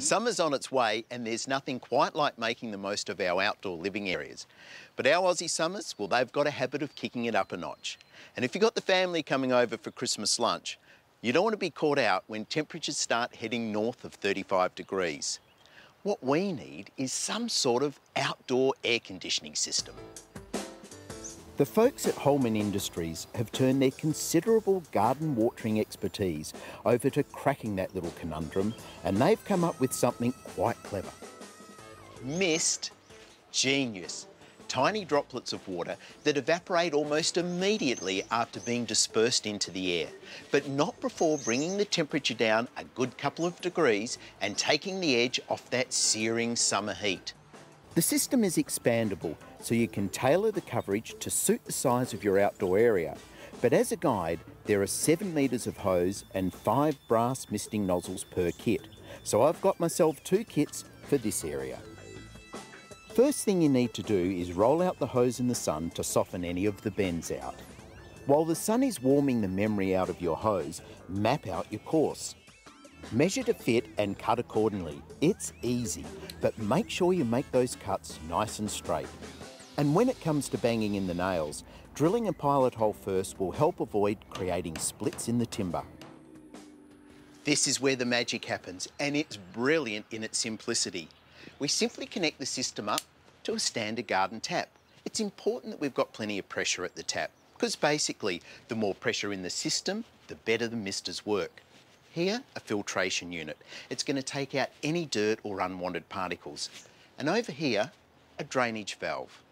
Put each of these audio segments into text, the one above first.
Summer's on its way and there's nothing quite like making the most of our outdoor living areas. But our Aussie summers, well, they've got a habit of kicking it up a notch. And if you've got the family coming over for Christmas lunch, you don't want to be caught out when temperatures start heading north of 35 degrees. What we need is some sort of outdoor air conditioning system. The folks at Holman Industries have turned their considerable garden watering expertise over to cracking that little conundrum, and they've come up with something quite clever. Mist genius. Tiny droplets of water that evaporate almost immediately after being dispersed into the air, but not before bringing the temperature down a good couple of degrees and taking the edge off that searing summer heat. The system is expandable, so you can tailor the coverage to suit the size of your outdoor area. But as a guide, there are 7 metres of hose and 5 brass misting nozzles per kit. So I've got myself 2 kits for this area. First thing you need to do is roll out the hose in the sun to soften any of the bends out. While the sun is warming the memory out of your hose, map out your course. Measure to fit and cut accordingly. It's easy, but make sure you make those cuts nice and straight. And when it comes to banging in the nails, drilling a pilot hole first will help avoid creating splits in the timber. This is where the magic happens, and it's brilliant in its simplicity. We simply connect the system up to a standard garden tap. It's important that we've got plenty of pressure at the tap, because basically the more pressure in the system, the better the misters work. Here, a filtration unit. It's going to take out any dirt or unwanted particles. And over here, a drainage valve.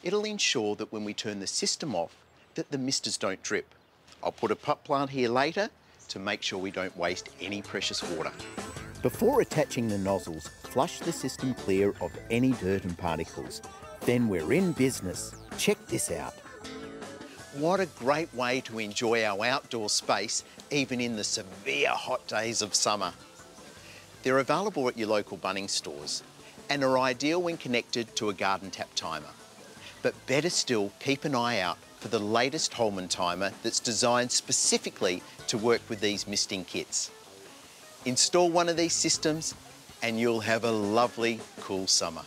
It'll ensure that when we turn the system off, that the misters don't drip. I'll put a pot plant here later to make sure we don't waste any precious water. Before attaching the nozzles, flush the system clear of any dirt and particles. Then we're in business. Check this out. What a great way to enjoy our outdoor space, even in the severe hot days of summer. They're available at your local Bunnings stores and are ideal when connected to a garden tap timer. But better still, keep an eye out for the latest Holman timer that's designed specifically to work with these misting kits. Install one of these systems and you'll have a lovely, cool summer.